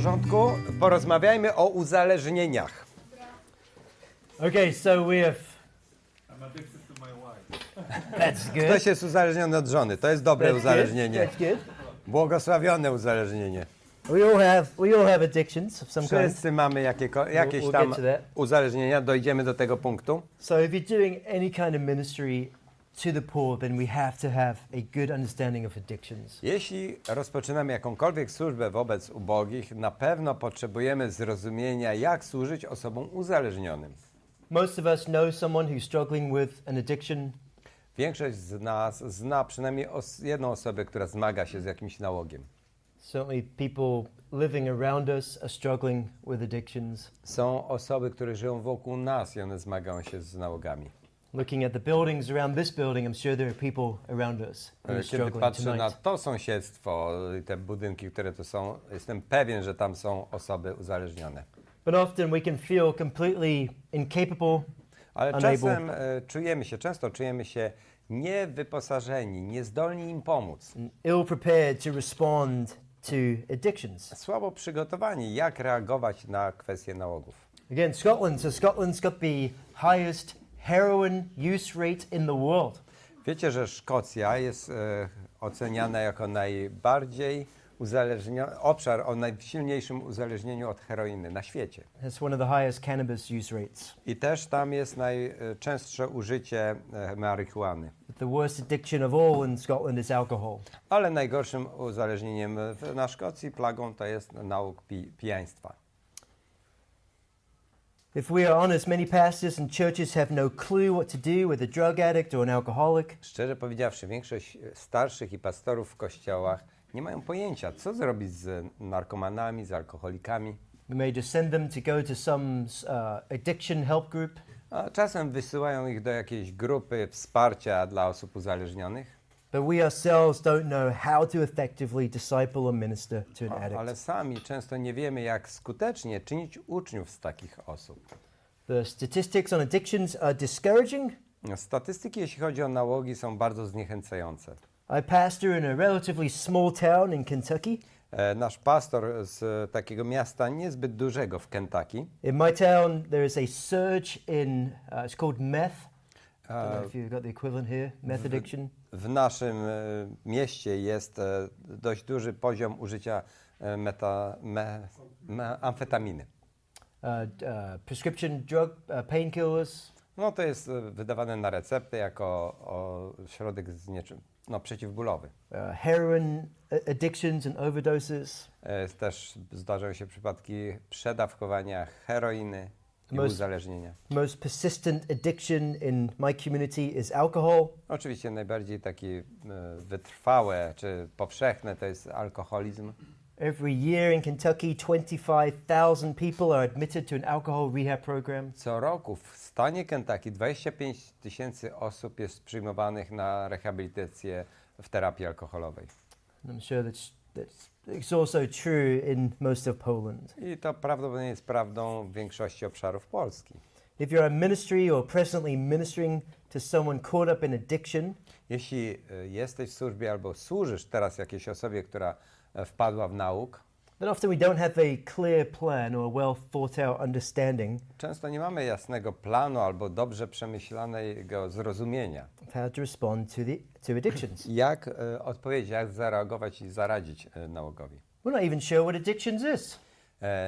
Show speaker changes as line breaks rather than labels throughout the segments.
porządku. Porozmawiajmy o uzależnieniach.
Okay, so we have.
I'm addicted to my wife.
That's good.
Ktoś jest uzależniony od żony. To jest dobre uzależnienie.
That's good.
Błogosławione uzależnienie.
We all have addictions of some kind.
Wszyscy mamy jakieś
We'll
tam
get to that.
uzależnienia. Dojdziemy do tego punktu.
So if you're doing any kind of ministry to the poor, then we have to have a good understanding of addictions.
Jeśli rozpoczynamy jakąkolwiek służbę wobec ubogich, na pewno potrzebujemy zrozumienia, jak służyć osobom uzależnionym.
Most of us know someone who's struggling with an addiction.
Większość z nas zna przynajmniej jedną osobę, która zmaga się z jakimś nałogiem.
Certainly people living around us are struggling with addictions.
Są osoby, które żyją wokół nas i one zmagają się z nałogami.
Looking at the buildings around this building, I'm sure there are people around us who are
Kiedy
struggling
patrzę na
tonight.
to sąsiedztwo i te budynki, które tu są, jestem pewien, że tam są osoby uzależnione.
But often we can feel completely incapable,
Ale
unable.
czasem często czujemy się niewyposażeni, niezdolni im pomóc.
ill prepared to respond to addictions.
Słabo przygotowani, jak reagować na kwestie nałogów.
Again, Scotland's got the highest heroin use rate in the world.
Wiecie, że Szkocja jest oceniana jako najbardziej obszar o najsilniejszym uzależnieniu od heroiny na świecie.
It's one of the highest cannabis use rates.
I też tam jest najczęstsze użycie marihuany.
The worst addiction of all in Scotland is alcohol.
Ale najgorszym uzależnieniem na Szkocji, plagą, to jest nałóg pijaństwa.
If we are honest, many pastors and churches have no clue what to do with a drug addict or an alcoholic.
Szczerze powiedziawszy, większość starszych i pastorów w kościołach nie mają pojęcia, co zrobić z narkomanami, z alkoholikami.
We may just send them to go to some addiction help group.
A czasem wysyłają ich do jakiejś grupy wsparcia dla osób uzależnionych.
But we ourselves don't know how to effectively disciple or minister to an addict.
Ale sami często nie wiemy, jak skutecznie czynić uczniów z takich osób.
The statistics on addictions are discouraging.
Statystyki, jeśli chodzi o nałogi, są bardzo zniechęcające.
I pastor in a relatively small town in Kentucky.
Nasz pastor z takiego miasta niezbyt dużego w Kentucky.
In my town, there is a surge in, it's called meth. I don't know if you've got the equivalent here, meth addiction.
W naszym mieście jest dość duży poziom użycia amfetaminy.
Prescription drug, painkillers.
No to jest wydawane na receptę jako środek przeciwbólowy.
Heroin addictions and overdoses.
Też zdarzają się przypadki przedawkowania heroiny i uzależnienia.
Most persistent addiction in my community is alcohol.
Oczywiście najbardziej takie wytrwałe czy powszechne to jest alkoholizm.
Every year in Kentucky, 25,000 people are admitted to an alcohol rehab program.
Co roku w stanie Kentucky 25 000 osób jest przyjmowanych na rehabilitację w terapii alkoholowej.
And I'm sure it's also true in most of Poland.
I to prawdopodobnie jest prawdą w większości obszarów Polski.
If you're a ministry or presently ministering to someone caught up in addiction,
Jeśli jesteś w służbie albo służysz teraz jakiejś osobie, która wpadła w nałóg,
then often we don't have a clear plan or a well thought out understanding
często nie mamy jasnego planu albo dobrze przemyślanego zrozumienia,
of how to respond to addictions.
jak odpowiedzieć, jak zareagować i zaradzić nałogowi.
We're not even sure what addictions is.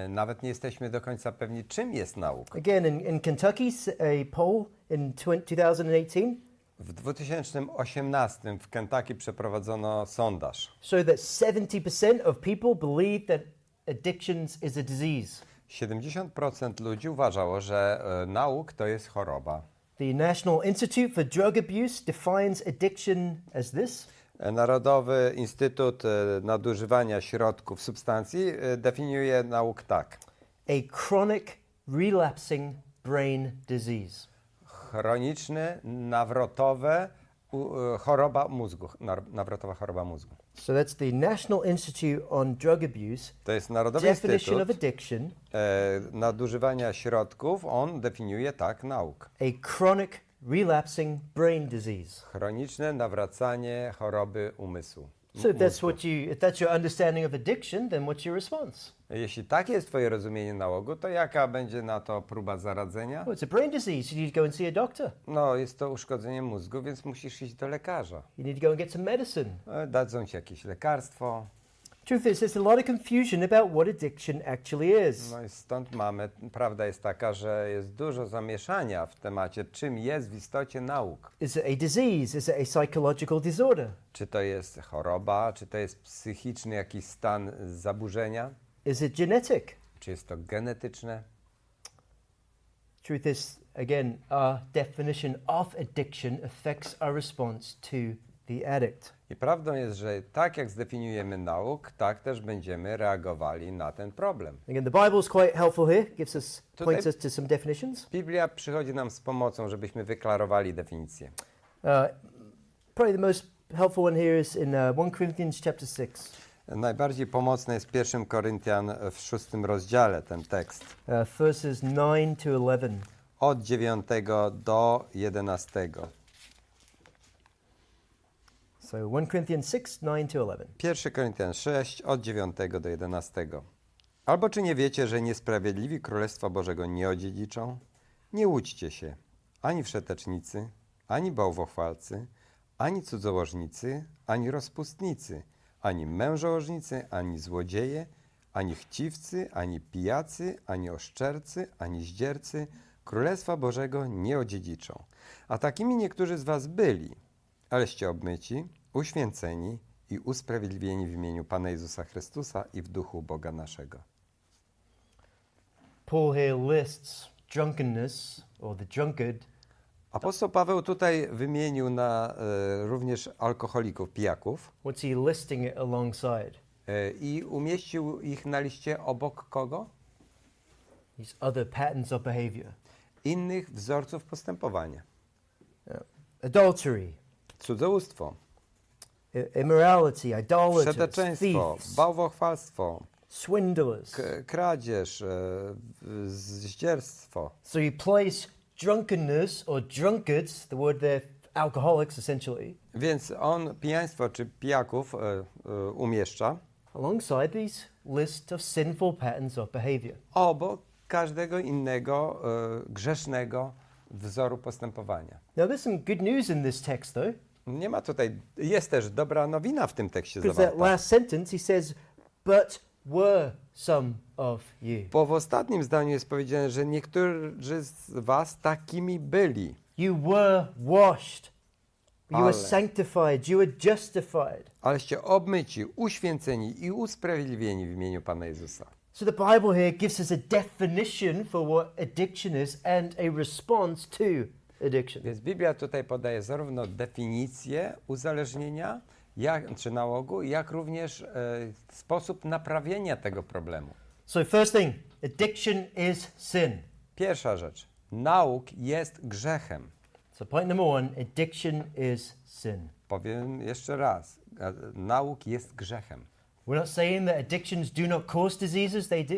Nawet nie jesteśmy do końca pewni, czym jest nałóg.
Again, in Kentucky, a poll in 2018
W 2018 w Kentucky przeprowadzono sondaż.
showed that 70% of people believe that addictions is a disease.
70% ludzi uważało, że nałóg to jest choroba.
The National Institute for Drug Abuse defines addiction as this.
Narodowy Instytut Nadużywania Środków Substancji definiuje nałóg tak.
A chronic relapsing brain disease.
Chroniczny, nawrotowa choroba mózgu. Nawrotowa choroba mózgu.
So that's the National Institute on Drug Abuse.
To jest Narodowy
Definition of
Instytut
addiction.
Nadużywania Środków. On definiuje tak nałóg.
A chronic relapsing brain disease.
Chroniczne nawracanie choroby umysłu.
So if that's your understanding of addiction, then what's your response?
Jeśli takie jest twoje rozumienie nałogu, to jaka będzie na to próba zaradzenia?
Well, it's a brain disease. You need to go and see a doctor.
No, jest to uszkodzenie mózgu, więc musisz iść do lekarza.
You need to go and get some medicine.
Dadzą ci jakieś lekarstwo.
Truth is, there's a lot of confusion about what addiction actually is.
No i stąd prawda jest taka, że jest dużo zamieszania w temacie, czym jest w istocie nauk.
Is it a disease? Is it a psychological disorder?
Czy to jest choroba, czy to jest psychiczny jakiś stan zaburzenia,
Is it genetic?
czy jest to genetyczne.
Truth is, again, our definition of addiction affects our response to the addict.
I prawdą jest, że tak jak zdefiniujemy nauk, tak też będziemy reagowali na ten problem.
Again, the Bible is quite helpful here. Points
Tutaj-
us to some definitions.
Biblia przychodzi nam z pomocą, żebyśmy wyklarowali definicję.
Probably the most helpful one here is in 1 Corinthians chapter 6.
Najbardziej pomocny jest 1 Koryntian w 6 rozdziale ten tekst.
Verses 9 to 11.
Od 9 do 11.
So 1 Corinthians 6, 9 to 11.
1 Koryntian 6, od 9 do 11. Albo czy nie wiecie, że niesprawiedliwi Królestwa Bożego nie odziedziczą? Nie łudźcie się, ani wszetecznicy, ani bałwochwalcy, ani cudzołożnicy, ani rozpustnicy, ani mężołożnicy, ani złodzieje, ani chciwcy, ani pijacy, ani oszczercy, ani zdziercy Królestwa Bożego nie odziedziczą. A takimi niektórzy z was byli, aleście obmyci, uświęceni i usprawiedliwieni w imieniu Pana Jezusa Chrystusa i w duchu Boga naszego.
Paul here lists drunkenness, or the drunkard,
Apostoł Paweł tutaj wymienił również alkoholików, pijaków
what's he listing it alongside?
I umieścił ich na liście obok kogo?
These other patterns of behavior.
Innych wzorców postępowania.
Adultery,
Cudzołóstwo,
immorality, idolaters,
wszeteczeństwo,
thieves,
bałwochwalstwo,
swindlers.
kradzież, zdzierstwo.
So you place drunkenness or drunkards, the word there, alcoholics essentially,
Więc on pijaństwo czy pijaków umieszcza
alongside these list of sinful patterns of behavior.
obok każdego innego grzesznego wzoru postępowania.
Now there's some good news in this text though,
Nie ma tutaj, jest też dobra nowina w tym tekście
because that
zawarta.
last sentence he says, but were some of you.
Bo w ostatnim zdaniu jest powiedziane, że niektórzy z was takimi byli.
You were washed. You were
Ale-
sanctified. You were justified.
Aleście obmyci, uświęceni i usprawiedliwieni w imieniu Pana Jezusa.
So the Bible here gives us a definition for what addiction is and a response to addiction.
Więc Biblia tutaj podaje zarówno definicję uzależnienia, czy nałogu, jak również sposób naprawienia tego problemu.
So first thing, addiction is sin.
Pierwsza rzecz, nauk jest grzechem.
So point number one, addiction is sin.
Powiem jeszcze raz, nauk jest grzechem.
We're not saying that addictions do not cause diseases, they do.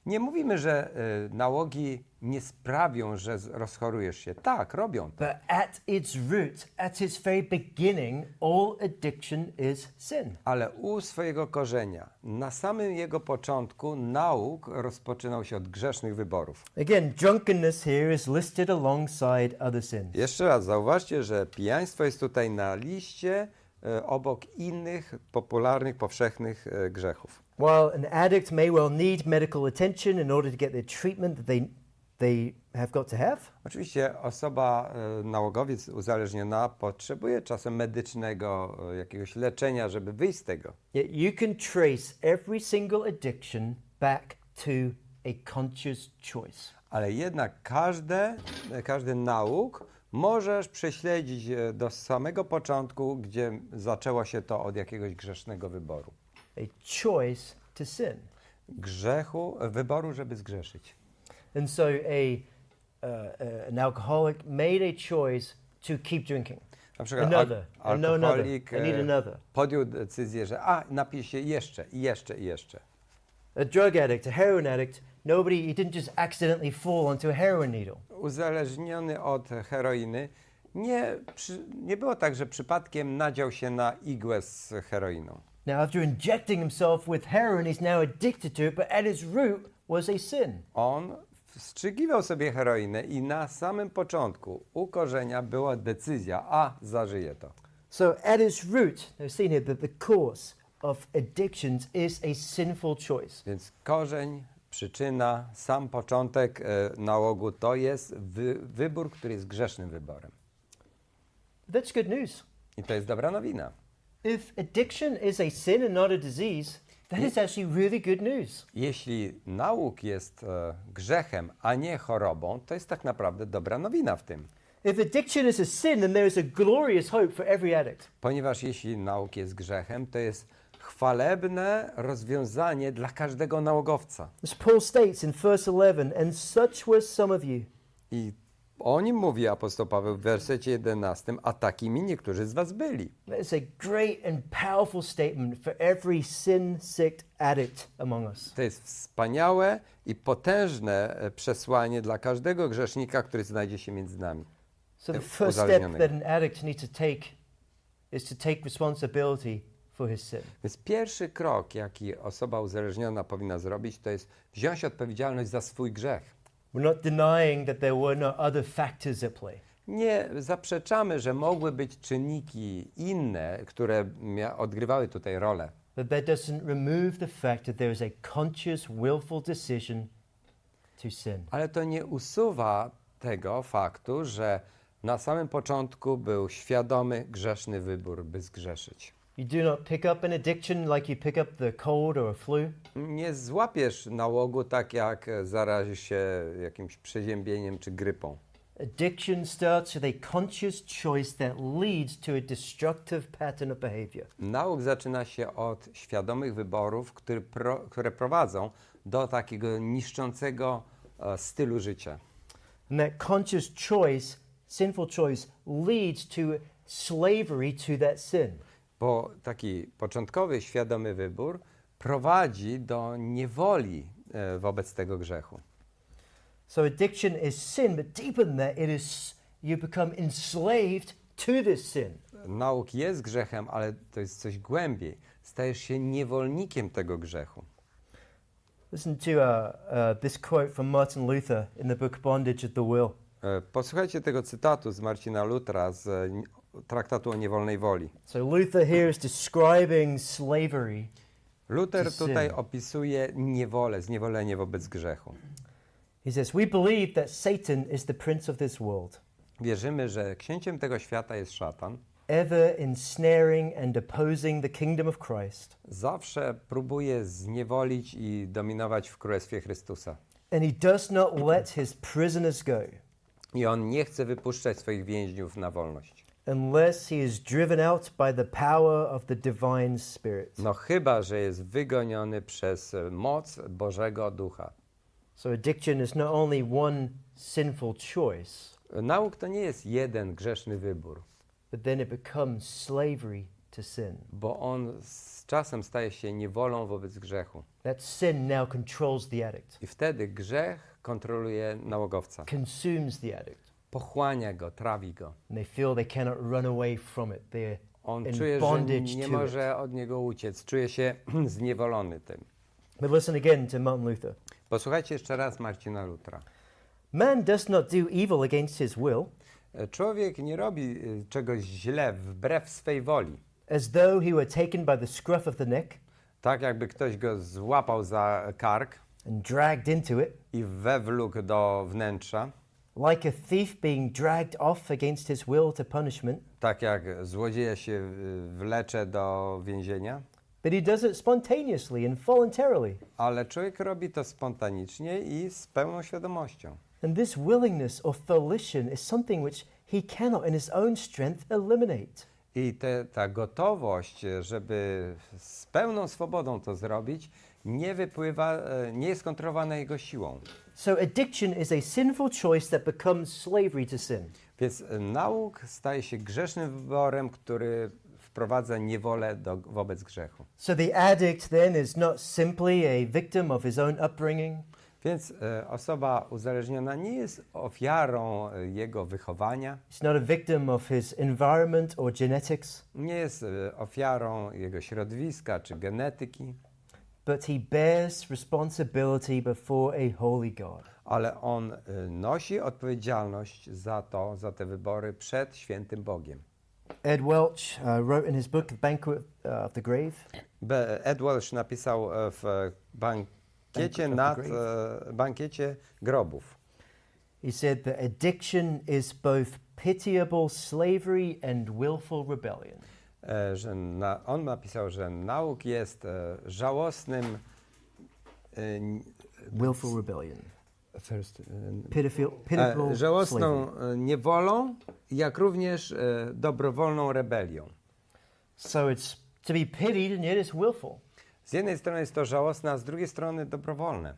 Nie mówimy, że nałogi nie sprawią, że rozchorujesz się. Tak, robią to.
But at its root, at its very beginning, all addiction is sin.
Ale u swojego korzenia, na samym jego początku, nauk rozpoczynał się od grzesznych wyborów.
Again, drunkenness here is listed alongside other sins.
Jeszcze raz zauważcie, że pijaństwo jest tutaj na liście obok innych popularnych, powszechnych grzechów.
While an addict may well need medical attention in order to get the treatment that they have got to have,
Oczywiście osoba, nałogowiec uzależniona potrzebuje czasem medycznego jakiegoś leczenia, żeby wyjść z tego.
yet you can trace every single addiction back to a conscious choice.
Ale jednak każdy nauk możesz prześledzić do samego początku, gdzie zaczęło się to od jakiegoś grzesznego wyboru.
A choice to sin.
Wyboru, żeby zgrzeszyć.
And so an alcoholic made a choice to keep drinking.
Na przykład
Another, and no another.
alkoholik
I need another.
podjął decyzję, że napije się jeszcze i jeszcze i jeszcze.
A drug addict, a heroin addict, he didn't just accidentally fall onto a heroin needle.
Uzależniony od heroiny Nie było tak, że przypadkiem nadział się na igłę z heroiną.
Now, after injecting himself with heroin, he's now addicted to it, but at its root was a sin.
On wstrzykiwał sobie heroinę i na samym początku u korzenia była decyzja, zażyje to.
So at its root, they've seen here that the cause of addictions is a sinful choice.
Więc korzeń, przyczyna, sam początek nałogu to jest wybór, który jest grzesznym wyborem.
That's good news.
I to jest dobra nowina.
If addiction is a sin and not a disease, that is actually really good news.
Jeśli nałóg jest grzechem, a nie chorobą, to jest tak naprawdę dobra nowina w tym.
If addiction is a sin, then there is a glorious hope for every addict.
Ponieważ jeśli nałóg jest grzechem, to jest chwalebne rozwiązanie dla każdego nałogowca.
As Paul states in verse 11, and such were some of you.
I o nim mówi apostoł Paweł w wersecie 11, a takimi niektórzy z was byli.
That is a great and powerful statement for every sin-sick addict among us.
To jest wspaniałe i potężne przesłanie dla każdego grzesznika, który znajdzie się między nami.
So the first step that an addict needs to take is to take responsibility for his sin.
Więc pierwszy krok, jaki osoba uzależniona powinna zrobić, to jest wziąć odpowiedzialność za swój grzech.
We're not denying that there were no other factors at play.
Nie zaprzeczamy, że mogły być czynniki inne, które odgrywały tutaj rolę.
But that doesn't remove the fact that there is a conscious, willful decision to sin.
Ale to nie usuwa tego faktu, że na samym początku był świadomy, grzeszny wybór, by zgrzeszyć.
You do not pick up an addiction like you pick up the cold or a flu.
Nie złapiesz nałogu tak, jak zarazisz się jakimś przeziębieniem czy grypą.
Addiction starts with a conscious choice that leads to a destructive pattern of behavior.
Nałóg zaczyna się od świadomych wyborów, które prowadzą do takiego niszczącego stylu życia.
And that conscious choice, sinful choice, leads to slavery to that sin.
Bo taki początkowy, świadomy wybór prowadzi do niewoli wobec tego grzechu.
So addiction is sin, but deeper than that, you become enslaved to this sin.
Nałóg jest grzechem, ale to jest coś głębiej. Stajesz się niewolnikiem tego grzechu.
Listen to this quote from Martin Luther in the book Bondage at the Will.
Posłuchajcie tego cytatu z Marcina Luthera z traktatu o niewolnej woli.
So Luther here is describing slavery.
Luther
to
tutaj
sin.
opisuje niewolę, zniewolenie wobec grzechu.
He says, we believe that Satan is the prince of this world,
Wierzymy, że księciem tego świata jest szatan.
ever ensnaring and opposing the kingdom of Christ.
Zawsze próbuje zniewolić i dominować w Królestwie Chrystusa.
And he does not let his prisoners go
I on nie chce wypuszczać swoich więźniów na wolność.
unless he is driven out by the power of the divine spirit.
No chyba, że jest wygoniony przez moc Bożego Ducha.
So addiction is not only one sinful choice,
Nałóg to nie jest jeden grzeszny wybór,
but then it becomes slavery to sin.
bo on z czasem staje się niewolą wobec grzechu.
That sin now controls the addict,
I wtedy grzech kontroluje nałogowca.
consumes the addict,
Pochłania go, trawi go.
and they feel they cannot run away from it. They're
On
in
czuje, że
bondage
nie
to
może od niego uciec. Czuje się zniewolony tym.
But listen again to Martin Luther.
Posłuchajcie jeszcze raz Marcina Luthera.
Man does not do evil against his will,
Człowiek nie robi czegoś źle wbrew swej woli.
as though he were taken by the scruff of the neck
Tak jakby ktoś go złapał za kark
and dragged into it,
i wewlókł do wnętrza.
like a thief being dragged off against his will to punishment.
Tak jak złodzieja się wlecze do więzienia.
But he does it spontaneously and voluntarily.
Ale człowiek robi to spontanicznie i z pełną świadomością.
And this willingness or volition is something which he cannot in his own strength eliminate.
I ta gotowość, żeby z pełną swobodą to zrobić, nie jest kontrolowana jego siłą.
So addiction is a sinful choice that becomes slavery to sin.
Więc nałóg staje się grzesznym wyborem, który wprowadza niewolę wobec grzechu.
So the addict then is not simply a victim of his own upbringing.
Więc osoba uzależniona nie jest ofiarą jego wychowania,
He's not a victim of his environment or genetics,
nie jest ofiarą jego środowiska czy genetyki,
but he bears responsibility before a holy God.
ale on nosi odpowiedzialność za te wybory przed świętym Bogiem.
Ed Welch wrote in his book, The Banquet of the Grave,
Ed Welch napisał w bankiecie grobów.
he said that addiction is both pitiable slavery and willful rebellion.
On napisał, że nauk jest żałosnym
Willful rebellion.
żałosną
slavery.
niewolą, jak również dobrowolną rebelią.
So it's to be pitied and yet it's willful.
Z jednej strony jest to żałosne, a z drugiej strony dobrowolne.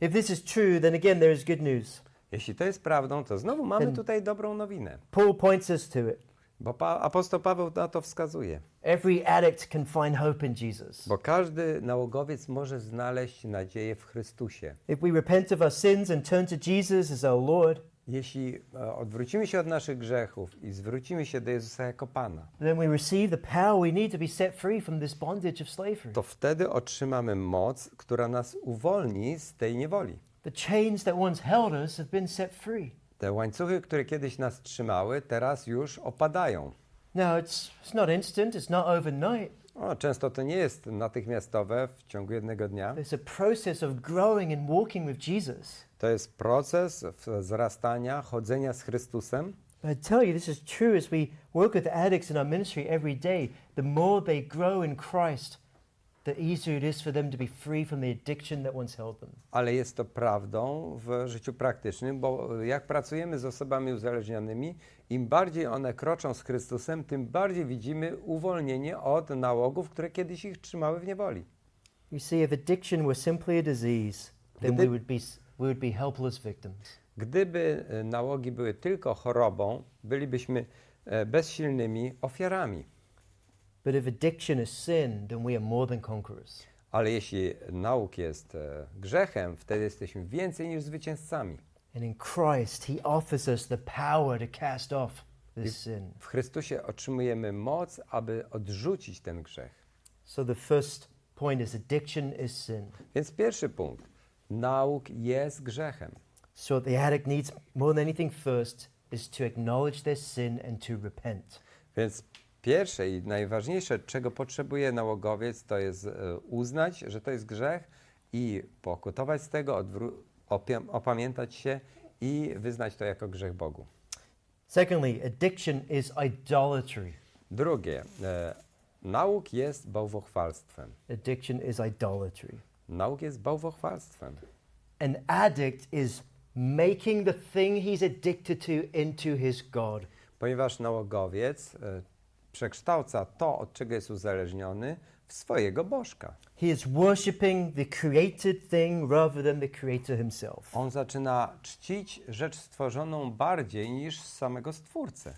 If this is true, then again there is good news.
Jeśli to jest prawdą, to znowu mamy
Ten-
tutaj dobrą nowinę,
Paul points us to it.
bo apostoł Paweł na to wskazuje.
Every addict can find hope in Jesus.
Bo każdy nałogowiec może znaleźć nadzieję w Chrystusie.
If we repent of our sins and turn to Jesus as our Lord,
Jeśli odwrócimy się od naszych grzechów i zwrócimy się do Jezusa jako Pana,
then we receive the power we need to be set free from this bondage of slavery.
to wtedy otrzymamy moc, która nas uwolni z tej niewoli.
The chains that once held us have been set free.
Te łańcuchy, które kiedyś nas trzymały, teraz już opadają.
Now, it's not instant, it's not overnight.
Często to nie jest natychmiastowe w ciągu jednego dnia.
There's a process of growing and walking with Jesus.
To jest proces wzrastania, chodzenia z Chrystusem.
But I tell you, this is true as we work with addicts in our ministry every day. The more they grow in Christ, the easier it is for them to be free from the addiction that once held them.
Ale jest to prawdą w życiu praktycznym, bo jak pracujemy z osobami uzależnionymi, im bardziej one kroczą z Chrystusem, tym bardziej widzimy uwolnienie od nałogów, które kiedyś ich trzymały w niewoli.
You see, if addiction were simply a disease, then we would be helpless victims.
Gdyby nałogi były tylko chorobą, bylibyśmy bezsilnymi ofiarami.
But if addiction is sin, then we are more than conquerors.
Ale jeśli nauk jest grzechem, wtedy jesteśmy więcej niż zwycięzcami.
And in Christ, He offers us the power to cast off this sin.
W Chrystusie otrzymujemy moc, aby odrzucić ten grzech.
So the first point is addiction is sin.
Więc pierwszy punkt. Nauk jest grzechem.
So what the addict needs more than anything first is to acknowledge their sin and to repent.
Więc pierwsze i najważniejsze, czego potrzebuje nałogowiec, to jest uznać, że to jest grzech i pokutować z tego, opamiętać się i wyznać to jako grzech Bogu.
Secondly, addiction is idolatry.
Drugie, nauk jest bałwochwalstwem.
Addiction is idolatry.
Nauk jest bałwochwalstwem.
An addict is making the thing he's addicted to into his God.
Ponieważ nałogowiec przekształca to, od czego jest uzależniony, w swojego bożka.
He is worshipping the created thing rather than the creator himself.
On zaczyna czcić rzecz stworzoną bardziej niż samego Stwórcę.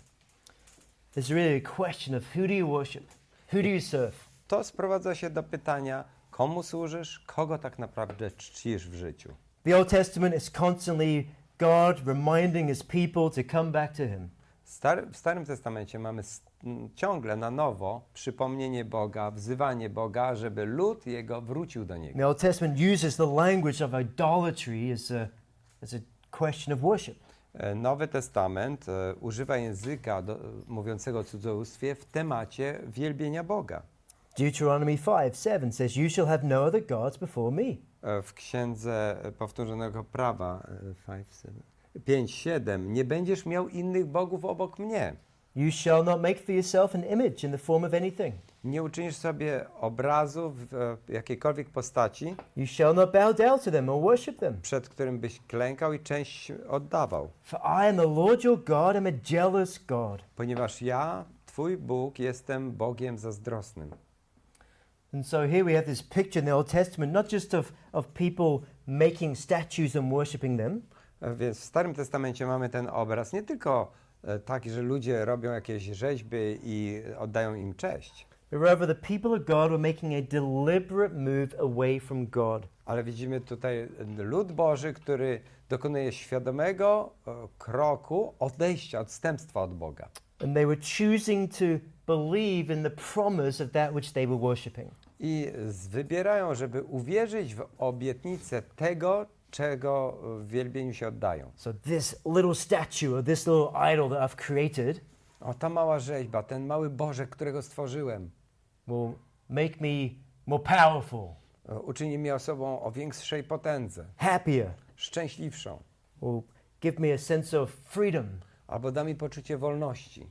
There's really a question of who do you worship? Who do you serve?
To sprowadza się do pytania, komu służysz, kogo tak naprawdę czcisz w życiu.
The Old Testament is constantly God reminding his people to come back to him.
W Starym Testamencie mamy ciągle na nowo przypomnienie Boga, wzywanie Boga, żeby lud Jego wrócił do Niego.
The Old Testament uses the language of idolatry as a question of worship.
Nowy Testament używa języka mówiącego o cudzołóstwie w temacie wielbienia Boga.
Deuteronomy 5:7 says, "You shall have no other gods before me."
W Księdze Powtórzonego Prawa 5:7 nie będziesz miał innych bogów obok mnie.
You shall not make for yourself an image in the form of anything.
Nie uczynisz sobie obrazu w jakiejkolwiek postaci,
You shall not bow down to them or worship them.
przed którym byś klękał i część oddawał.
For I am the Lord your God, am a jealous God.
Ponieważ ja, Twój Bóg, jestem Bogiem zazdrosnym.
And so here we have this picture in the Old Testament, not just of people making statues and worshiping them,
Więc w Starym Testamencie mamy ten obraz nie tylko taki, że ludzie robią jakieś rzeźby i oddają im cześć,
But rather the people of God were making a deliberate move away from God.
Ale widzimy tutaj lud Boży, który dokonuje świadomego kroku odejścia, odstępstwa od Boga.
And they were choosing to believe in the promise of that which they were worshipping.
I wybierają, żeby uwierzyć w obietnicę tego, czego w wielbieniu się oddają.
So this little statue or this little idol that I've created
O, ta mała rzeźba, ten mały Bożek, którego stworzyłem,
will make me more powerful,
uczyni mnie osobą o większej potędze,
happier,
szczęśliwszą,
will give me a sense of freedom.
albo da mi poczucie wolności.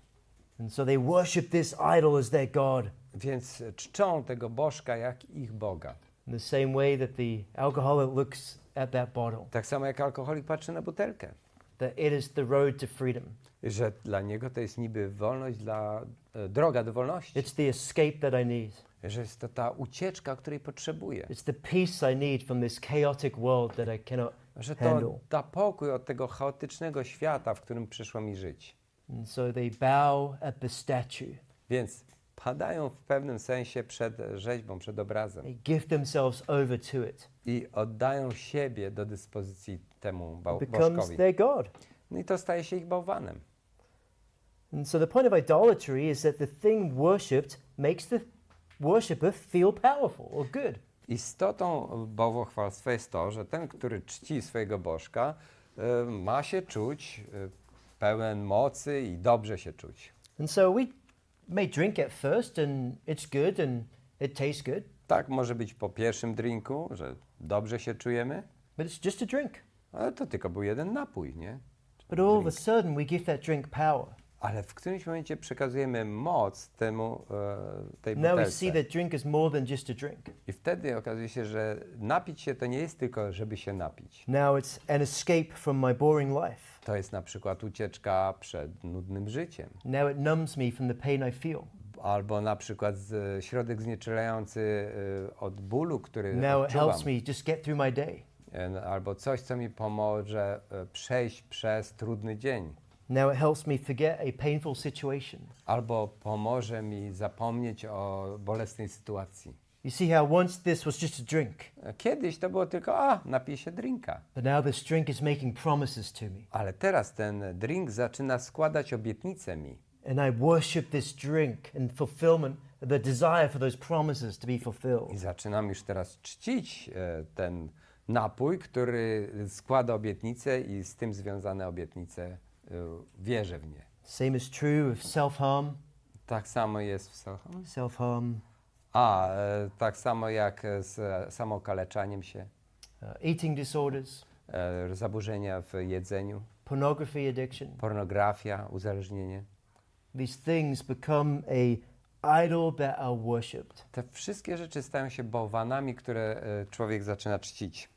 And so they worship this idol as their God.
Więc czczą tego Bożka jak ich Boga.
In the same way that the alcoholic looks at that bottle,
Tak samo jak alkoholik patrzy na butelkę,
that it is the road to freedom.
że dla niego to jest niby wolność, droga do wolności,
It's the escape that I need.
że jest to ta ucieczka, której potrzebuję,
It's the peace I need from this chaotic world that I cannot
że to
handle.
da pokój od tego chaotycznego świata, w którym przyszło mi żyć.
And so they bow at the statue.
Więc padają w pewnym sensie przed rzeźbą, przed obrazem
They give themselves over to it.
i oddają siebie do dyspozycji temu
It becomes
Bożkowi.
their God.
No i to staje się ich bałwanem.
And so the point of idolatry is that the thing worshipped makes the worshipper feel powerful or good.
Istotą bałwochwalstwa jest to, że ten, który czci swojego Bożka, ma się czuć pełen mocy i dobrze się czuć.
And so we may drink at first and it's good and it tastes good,
Tak może być po pierwszym drinku, że dobrze się czujemy,
but it's just a drink.
ale to tylko był jeden napój, nie?
But all of a
Drink.
sudden we give that drink power.
Ale w którymś momencie przekazujemy moc temu, tej
Now we see
butelce.
that drink is more than just a drink.
I wtedy okazuje się, że napić się to nie jest tylko, żeby się napić.
Now it's an escape from my boring life.
To jest na przykład ucieczka przed nudnym życiem.
Now it numbs me from the pain I feel.
Albo na przykład środek znieczulający od bólu, który
Now it
odczuwam.
helps me just get through my day.
Albo coś, co mi pomoże przejść przez trudny dzień.
Now it helps me forget a painful situation.
Albo pomoże mi zapomnieć o bolesnej sytuacji.
You see how once this was just a drink,
Kiedyś to było tylko, napij się drinka.
but now this drink is making promises to me.
Ale teraz ten drink zaczyna składać obietnice mi.
And I worship this drink and fulfillment, the desire for those promises to be
I
fulfilled.
zaczynam już teraz czcić ten napój, który składa obietnice i z tym związane obietnice. Wierzę w nie.
Same is true of self-harm.
Tak samo jest w
Self-harm,
tak samo jak z samookaleczaniem się,
eating disorders,
zaburzenia w jedzeniu,
pornography addiction.
pornografia, uzależnienie.
These things become a idol that are worshipped.
Te wszystkie rzeczy stają się bałwanami, które człowiek zaczyna czcić.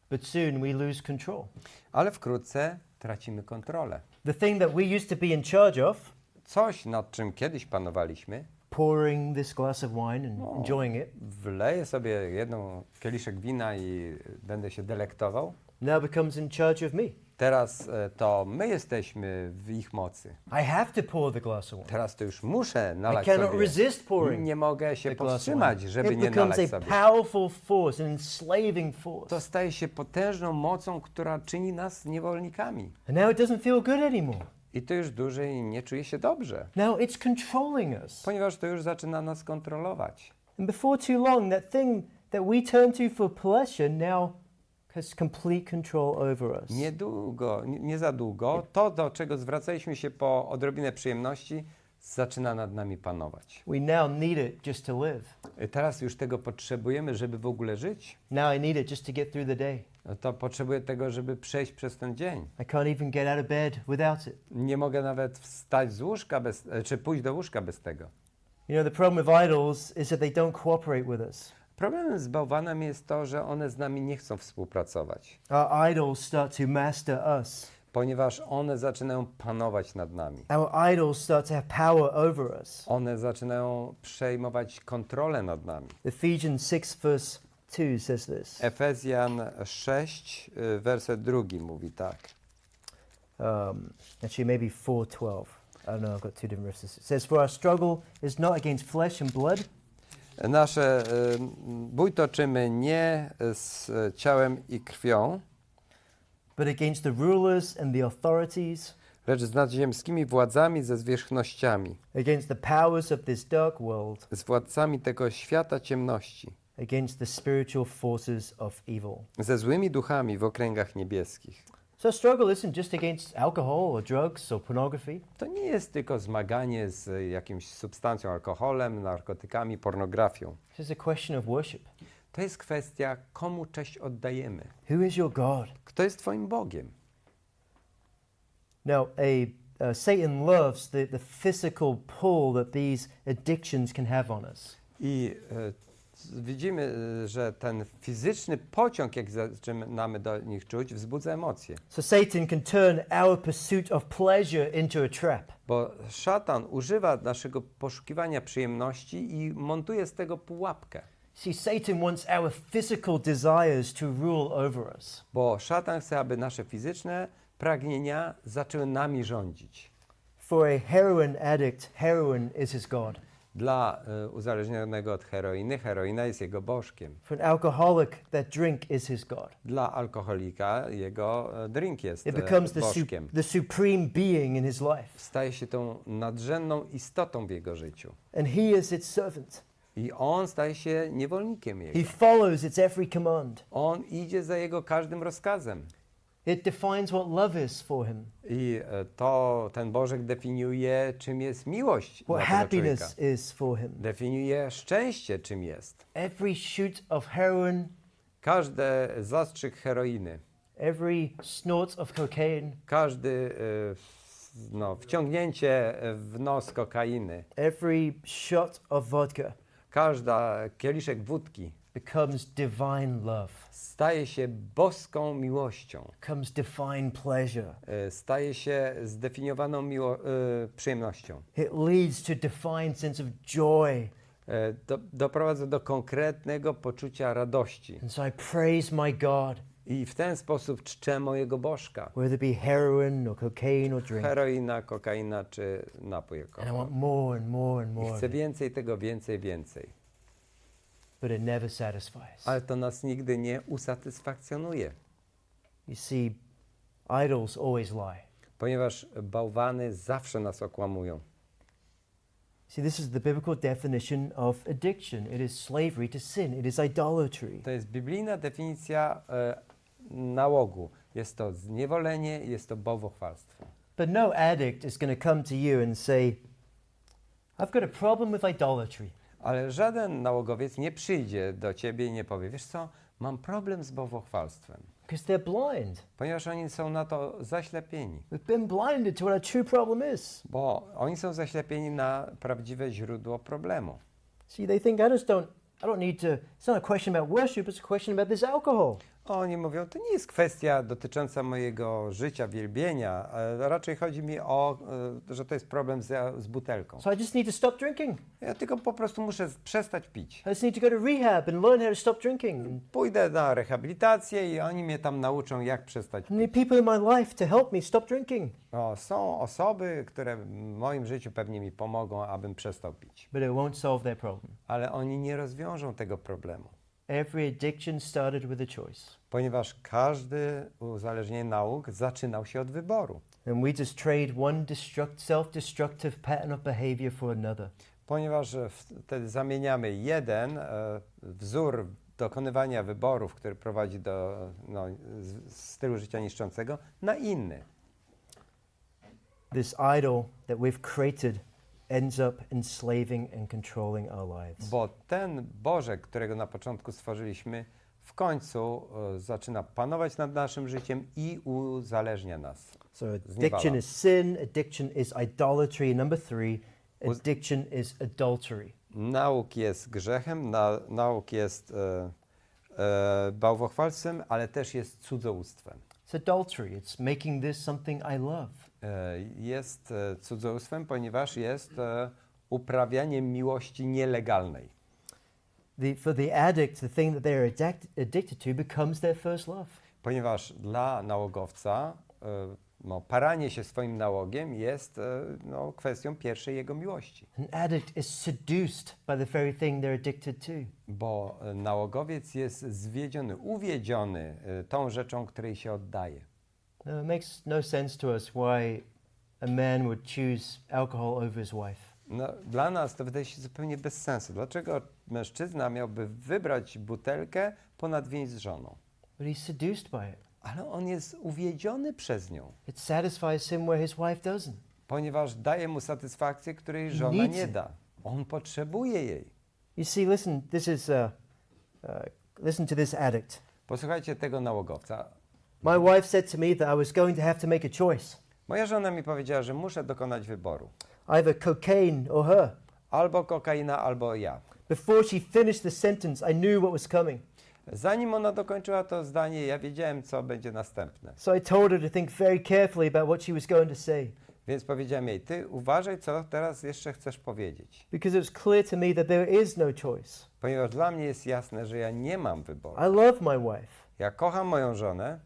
But soon we lose control.
Ale wkrótce tracimy kontrolę.
The thing that we used to be in charge of,
Coś, nad czym kiedyś panowaliśmy,
pouring this glass of wine and
Oh.
enjoying it,
wleję sobie jedną kieliszek wina i będę się delektował.
now becomes in charge of me.
Teraz to my jesteśmy w ich mocy.
I have to pour the glass of wine.
Teraz to już muszę
I
nalać
cannot
sobie.
resist pouring
Nie mogę
the
się
glass of
powstrzymać,
wine.
żeby
It
nie
becomes
nalać
a
sobie.
powerful force, an enslaving force.
To staje się potężną mocą, która czyni nas niewolnikami.
And now it doesn't feel good anymore.
I to już dłużej nie czuje się dobrze,
Now it's controlling us.
ponieważ to już zaczyna nas kontrolować.
And before too long, that thing that we turn to for pleasure now has complete control over us.
Niedługo, nie za długo, to do czego zwracaliśmy się po odrobinę przyjemności, zaczyna nad nami panować.
We now need it just to live.
Teraz już tego potrzebujemy, żeby w ogóle żyć.
Now I need it just to get through the day.
To potrzebuję tego, żeby przejść przez ten dzień.
I can't even get out of bed without it.
Nie mogę nawet wstać z łóżka czy pójść do łóżka bez tego.
You know, the problem with idols is that they don't cooperate with us.
Problemem z bałwanem jest to, że one z nami nie chcą współpracować,
Our idols start to master us.
ponieważ one zaczynają panować nad nami.
Our idols start to have power over us.
One zaczynają przejmować kontrolę nad nami.
Ephesians 6 verse 2 says this.
Efezjan 6, werset 2 mówi tak.
Actually maybe 4:12. I don't know, I've got two different verses. It says, for our struggle is not against flesh and blood,
Nasze bój toczymy nie z ciałem i krwią,
but against the rulers and the authorities,
lecz z nadziemskimi władzami, ze zwierzchnościami,
against the powers of this dark world,
z władcami tego świata ciemności,
against the spiritual forces of evil.
ze złymi duchami w okręgach niebieskich.
So struggle isn't just against alcohol or drugs or pornography.
To nie jest tylko zmaganie z jakimś substancją, alkoholem, narkotykami, pornografią.
This is a question of worship.
To jest kwestia, komu cześć oddajemy.
Who is your God?
Kto jest twoim Bogiem?
Now, Satan loves the physical pull that these addictions can have on us.
I widzimy, że ten fizyczny pociąg, jak zaczynamy do nich czuć, wzbudza emocje.
So Satan can turn our pursuit of pleasure into a trap.
Bo szatan używa naszego poszukiwania przyjemności i montuje z tego pułapkę.
See, Satan wants our physical desires to rule over us.
Bo szatan chce, aby nasze fizyczne pragnienia zaczęły nami rządzić.
For a heroin addict, heroin is his God.
Dla uzależnionego od heroiny, heroina jest jego bożkiem.
For an alcoholic, that drink is his God.
Dla alkoholika jego drink jest
It becomes
bożkiem.
the supreme being in his life.
Staje się tą nadrzędną istotą w jego życiu.
And he is its servant.
I on staje się niewolnikiem jego.
He follows its every command.
On idzie za jego każdym rozkazem.
It defines what love is for him,
I ten Bożek definiuje, czym jest miłość
what
dla tego
happiness
człowieka.
is for him.
Definiuje szczęście, czym jest.
Every shoot of heroin,
Każdy zastrzyk heroiny,
every snort of cocaine,
każdy wciągnięcie w nos kokainy,
every shot of vodka
każda kieliszek wódki
becomes divine love,
staje się boską miłością.
becomes divine pleasure.
Staje się zdefiniowaną przyjemnością.
It leads to divine sense of joy.
Doprowadza do konkretnego poczucia radości.
And so I praise my God,
I w ten sposób czczę mojego Bożka.
whether it be heroin or cocaine or drink.
Heroina, kokaina czy napój
And I
alkoholowy.
want more and more and
I
more.
chcę więcej tego, więcej.
But it never satisfies.
Ale to nas nigdy nie usatysfakcjonuje.
You see, idols always lie.
Ponieważ bałwany zawsze nas okłamują.
See, this is the biblical definition of addiction. It is slavery to sin. It is idolatry.
To jest biblijna definicja nałogu. Jest to zniewolenie, jest to bałwochwalstwo.
But no addict is going to come to you and say, I've got a problem with idolatry.
Ale żaden nałogowiec nie przyjdzie do ciebie i nie powie, wiesz co, mam problem z bałwochwalstwem.
Because they're blind.
Ponieważ oni są na to zaślepieni.
We've been blinded to what our true problem is.
Bo oni są zaślepieni na prawdziwe źródło problemu.
See, they think I don't need to, it's not a question about worship, it's a question about this alcohol.
Oni mówią, to nie jest kwestia dotycząca mojego życia, wielbienia. Raczej chodzi mi o, że to jest problem z butelką.
So I just need to stop drinking.
Ja tylko po prostu muszę przestać pić.
I just need to go to rehab and learn how to stop drinking.
Pójdę na rehabilitację i oni mnie tam nauczą, jak przestać
I
pić.
need people in my life to help me stop drinking.
Są osoby, które w moim życiu pewnie mi pomogą, abym przestał pić.
But it won't solve their problem.
Ale oni nie rozwiążą tego problemu.
Every addiction started with a choice.
Ponieważ każdy uzależnienie nauk zaczynał się od wyboru.
And we just trade one self-destructive pattern of behavior for another.
Ponieważ wtedy zamieniamy jeden wzór dokonywania wyborów, który prowadzi do stylu życia niszczącego, na inny.
This idol that we've created ends up enslaving and controlling our lives.
Bo ten Bożek, którego na początku stworzyliśmy, w końcu zaczyna panować nad naszym życiem i uzależnia nas.
So
Zniewala.
addiction is sin, addiction is idolatry, and number 3, addiction is adultery.
Nauk jest grzechem, nauk jest bałwochwalstwem, ale też jest cudzołóstwem.
It's adultery. It's making this something I love.
Jest cudzołóstwem, ponieważ jest uprawianiem miłości nielegalnej.
For the addict, the thing that they're addicted to becomes their first love.
Ponieważ dla nałogowca paranie się swoim nałogiem jest kwestią pierwszej jego miłości.
An addict is seduced by the very thing they're addicted to.
Bo nałogowiec jest zwiedziony, uwiedziony tą rzeczą, której się oddaje.
It makes no sense to us why a man would choose alcohol over his wife.
Dla nas to wydaje się zupełnie bez sensu. Dlaczego mężczyzna miałby wybrać butelkę ponad więź z żoną?
But he's seduced by it.
Ale on jest uwiedziony przez nią,
It satisfies him where his wife doesn't.
ponieważ daje mu satysfakcję, której żona
Needs
nie
it.
da. On potrzebuje jej.
You see, listen, listen to this addict.
Posłuchajcie tego nałogowca.
My wife said to me that I was going to have to make a choice.
Moja żona mi powiedziała, że muszę dokonać wyboru.
Either cocaine or her.
Albo kokaina, albo ja.
Before she finished the sentence, I knew what was coming.
Zanim ona dokończyła to zdanie, ja wiedziałem, co będzie następne.
So I told her to think very carefully about what she was going to say.
Więc powiedziałem jej, ty uważaj, co teraz jeszcze chcesz powiedzieć.
Because it was clear to me that there is no choice.
Ponieważ dla mnie jest jasne, że ja nie mam wyboru.
I love my wife,
Ja kocham moją żonę,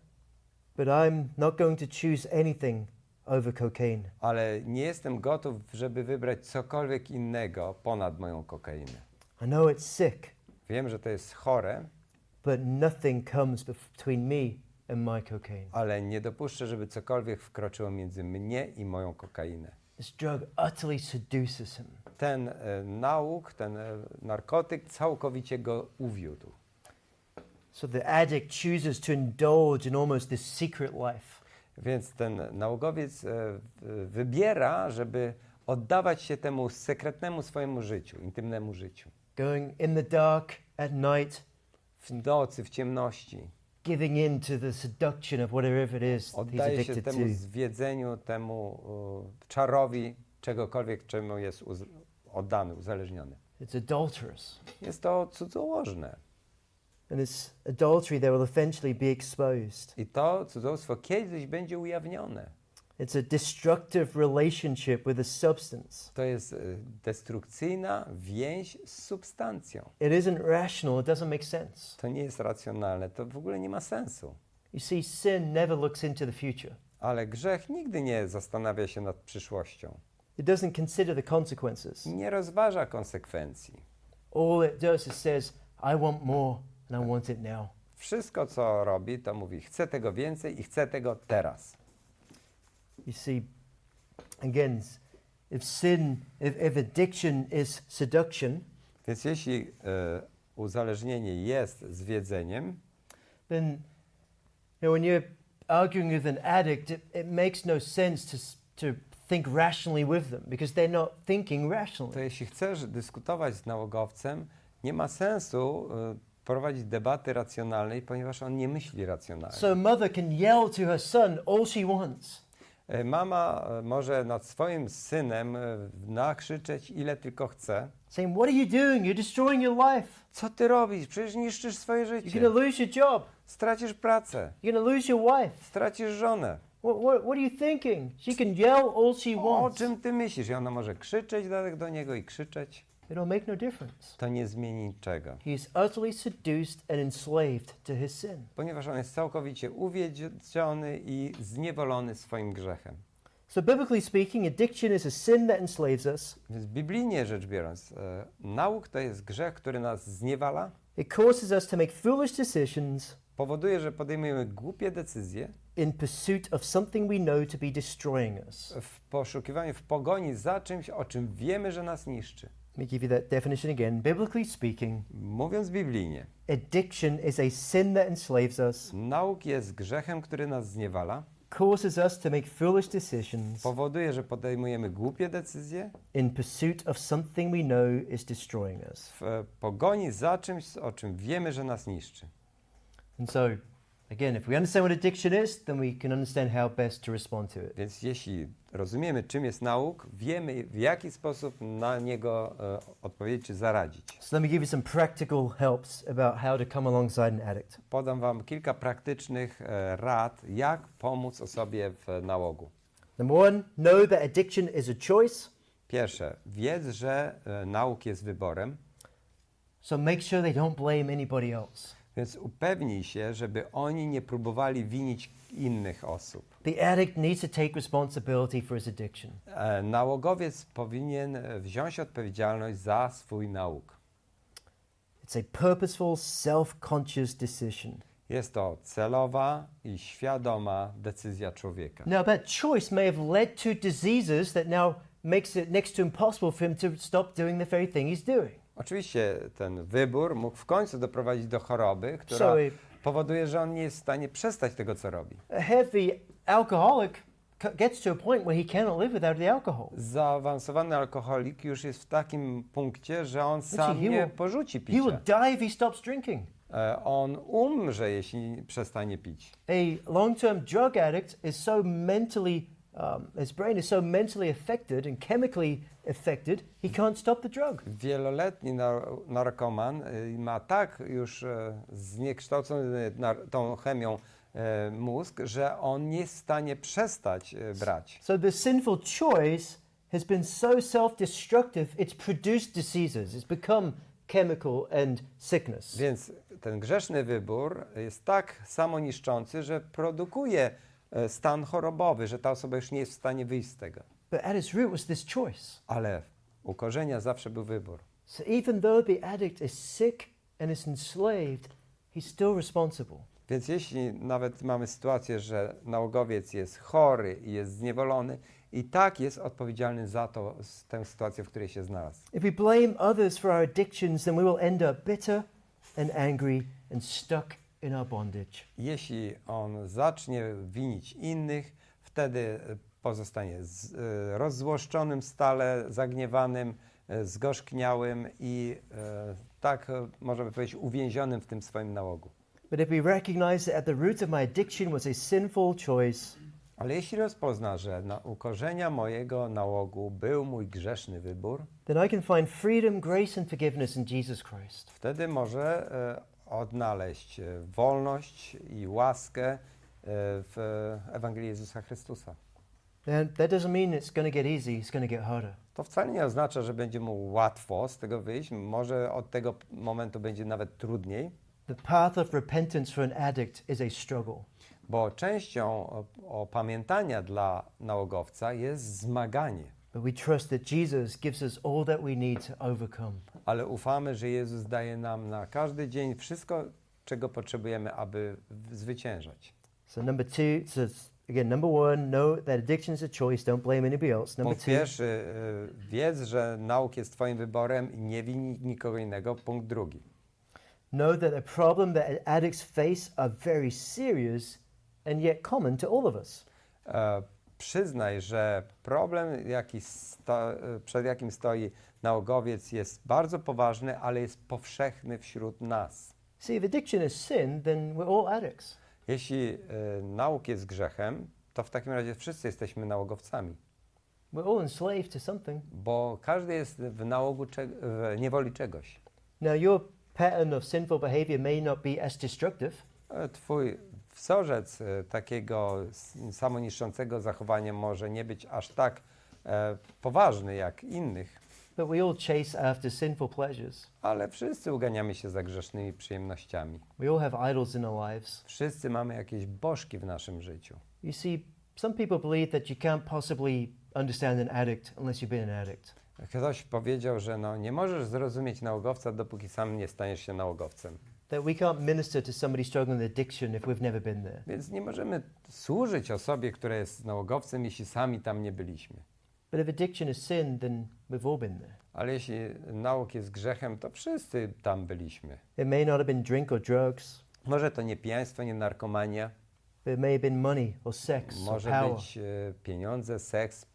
but I'm not going to choose anything over cocaine.
ale nie jestem gotów, żeby wybrać cokolwiek innego ponad moją kokainę.
I know it's sick,
Wiem, że to jest chore,
but nothing comes between me and my cocaine.
ale nie dopuszczę, żeby cokolwiek wkroczyło między mnie i moją kokainę.
This drug utterly seduces him.
Ten nałóg, ten narkotyk całkowicie go uwiódł.
So the addict chooses to indulge in almost this secret life.
Więc ten nałogowiec wybiera, żeby oddawać się temu sekretnemu swojemu życiu, intymnemu życiu.
Going in the dark at night,
W nocy, w ciemności.
giving in to the seduction of whatever it is he's
Oddaje się
addicted
temu
to.
zwiedzeniu, temu czarowi czegokolwiek, czemu jest oddany, uzależniony.
It's adulterous.
Jest to cudzołożne.
And this adultery there will eventually be exposed.
I to cudzołóstwo kiedyś będzie ujawnione.
It's a destructive relationship with a substance.
To jest destrukcyjna więź z substancją.
It isn't rational, it doesn't make sense.
To nie jest racjonalne, to w ogóle nie ma sensu.
You see, sin never looks into the future.
Ale grzech nigdy nie zastanawia się nad przyszłością.
It doesn't consider the consequences.
Nie rozważa konsekwencji.
All it does is says, I want more and I want it now.
Wszystko, co robi, to mówi, chcę tego więcej i chcę tego teraz.
You see, again, if addiction is seduction,
Więc jeśli uzależnienie jest zwiedzeniem,
then when you're arguing with an addict, it makes no sense to think rationally with them because they're not thinking
to
rationally.
jeśli chcesz dyskutować z nałogowcem, nie ma sensu prowadzić debaty racjonalnej, ponieważ on nie myśli racjonalnie.
So a mother can yell to her son all she wants.
Mama może nad swoim synem nakrzyczeć ile tylko chce.
Saying, what are you doing? You're destroying your life.
Co ty robisz? Przecież niszczysz swoje
You're
życie.
going to lose your job.
Stracisz pracę.
You're going to lose your wife.
Stracisz żonę.
What are you thinking? She can yell all she
O
wants.
czym ty myślisz? I ona może krzyczeć do niego i krzyczeć.
It'll make no difference.
To nie zmieni niczego.
He is utterly seduced and enslaved to his sin.
Ponieważ on jest całkowicie uwiedziony i zniewolony swoim grzechem.
So biblically speaking, addiction is a sin that enslaves us.
Więc biblijnie rzecz biorąc, nałóg to jest grzech, który nas zniewala,
It causes us to make foolish decisions
powoduje, że podejmujemy głupie decyzje
in pursuit of something we know to be destroying us.
w poszukiwaniu, w pogoni za czymś, o czym wiemy, że nas niszczy.
Let me give you that definition again. Biblically speaking,
Mówiąc biblijnie,
addiction is a sin that enslaves us,
nałóg jest grzechem, który nas zniewala,
causes us to make foolish decisions
powoduje, że podejmujemy głupie decyzje
in pursuit of something we know is destroying us.
w pogoni za czymś, o czym wiemy, że nas niszczy.
And so, again, if we understand what addiction is, then we can understand how best to respond to it.
Więc jeśli rozumiemy, czym jest nałóg, wiemy, w jaki sposób na niego odpowiedzieć czy zaradzić.
So let me give you some practical helps about how to come alongside an addict.
Podam wam kilka praktycznych rad, jak pomóc osobie w nałogu.
Number one, know that addiction is a choice.
Pierwsze, wiedz, że nałóg jest wyborem.
So make sure they don't blame anybody else.
Więc upewnij się, żeby oni nie próbowali winić innych osób.
The addict needs to take responsibility for his addiction.
Nałogowiec powinien wziąć odpowiedzialność za swój nałóg.
It's a purposeful, self-conscious decision.
Jest to celowa i świadoma decyzja człowieka.
Now, that choice may have led to diseases that now makes it next to impossible for him to stop doing the very thing he's doing.
Oczywiście ten wybór mógł w końcu doprowadzić do choroby, która
So
powoduje, że on nie jest w stanie przestać tego, co robi.
a heavy alcoholic gets to a point where he cannot live without the alcohol.
Zaawansowany alkoholik już jest w takim punkcie, że on sam
he
nie
will-
porzuci
He will
picia.
die if he stops drinking.
On umrze, jeśli przestanie pić.
A long-term drug addict is so mentally, his brain is so mentally affected and chemically affected, he can't stop the drug.
Wieloletni narkoman ma tak już zniekształcony tą chemią mózg, że on nie jest w stanie przestać brać.
So the sinful choice has been so self-destructive, it's produced diseases. It's become chemical and sickness.
Więc ten grzeszny wybór jest tak samoniszczący, że produkuje stan chorobowy, że ta osoba już nie jest w stanie wyjść z tego.
But at its root was this choice.
Ale u korzenia zawsze był wybór.
So even though the addict is sick and is enslaved, he's still responsible.
Więc jeśli nawet mamy sytuację, że nałogowiec jest chory i jest zniewolony, i tak jest odpowiedzialny za tę sytuację, w której się znalazł.
If we blame others for our addictions, then we will end up bitter and angry and stuck in our bondage.
Jeśli on zacznie winić innych, wtedy pozostanie rozzłoszczonym stale, zagniewanym, zgorzkniałym i tak możemy powiedzieć uwięzionym w tym swoim nałogu.
But if we recognize that at the root of my addiction was a sinful choice,
Ale jeśli rozpozna, że u korzenia mojego nałogu był mój grzeszny wybór,
then I can find freedom, grace and forgiveness in Jesus Christ.
wtedy może odnaleźć wolność i łaskę w Ewangelii Jezusa Chrystusa.
And that doesn't mean it's going to get easy, it's going to get harder.
To wcale nie oznacza, że będzie mu łatwo z tego wyjść. Może od tego momentu będzie nawet trudniej,
The path of repentance for an addict is a struggle.
bo częścią opamiętania dla nałogowca jest zmaganie.
But we trust that Jesus gives us all that we need to overcome.
Ale ufamy, że Jezus daje nam na każdy dzień wszystko, czego potrzebujemy, aby zwyciężać.
So number one, know that addiction is a choice, don't blame anybody else. Number
Punkt
two,
pierwszy, wiedz, że nauk jest twoim wyborem i nie wini nikogo innego. Punkt drugi.
know that the problem that addicts face are very serious and yet common to all of us.
Przyznaj, że problem, przed jakim stoi nałogowiec, jest bardzo poważny, ale jest powszechny wśród nas.
See, if addiction is sin, then we're all addicts.
Jeśli nauk jest grzechem, to w takim razie wszyscy jesteśmy nałogowcami,
We're all enslaved to something.
bo każdy jest w w niewoli czegoś.
Now, your pattern of sinful behavior may not be as destructive,
Twój wzorzec takiego samoniszczącego zachowania może nie być aż tak poważny jak innych,
but we all chase after sinful pleasures.
ale wszyscy uganiamy się za grzesznymi przyjemnościami.
We all have idols in our lives.
Wszyscy mamy jakieś bożki w naszym życiu.
You see, some people believe that you can't possibly understand an addict unless you've been an addict.
Ktoś powiedział, że nie możesz zrozumieć nałogowca, dopóki sam nie staniesz się nałogowcem.
That we can't minister to somebody struggling with addiction if we've never been there.
Więc nie możemy służyć osobie, która jest nałogowcem, jeśli sami tam nie byliśmy.
But if addiction is sin, then we've all been there.
Ale jeśli nałóg jest grzechem, to wszyscy tam byliśmy.
It may not have been drink or drugs,
Może to nie pijaństwo, nie narkomania.
but it may have been money or sex or
Może
power.
być pieniądze, seks,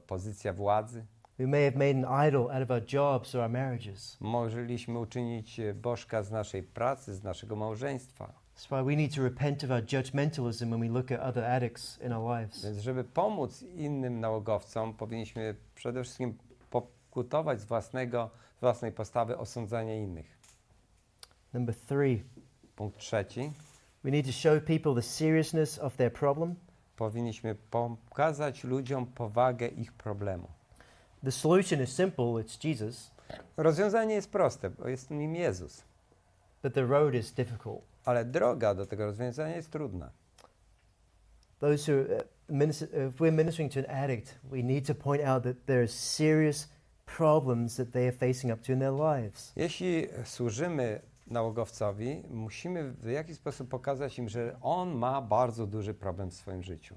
pozycja władzy.
We may have made an idol out of our jobs or our marriages.
Mogliśmy uczynić bożka z naszej pracy, z naszego małżeństwa.
That's why we need to repent of our judgmentalism when we look at other addicts in our lives.
Więc żeby pomóc innym nałogowcom, powinniśmy przede wszystkim pokutować z własnej postawy osądzania innych.
Number three,
Punkt trzeci.
we need to show people the seriousness of their problem.
Powinniśmy pokazać ludziom powagę ich problemu.
The solution is simple, it's Jesus.
Rozwiązanie jest proste, bo jest nim Jezus.
but the road is difficult.
Ale droga do tego rozwiązania jest trudna.
Those who if we're ministering to an addict, we need to point out that there are serious problems that they are facing up to in their lives.
Jeśli służymy nałogowcowi, musimy w jakiś sposób pokazać im, że on ma bardzo duży problem w swoim życiu.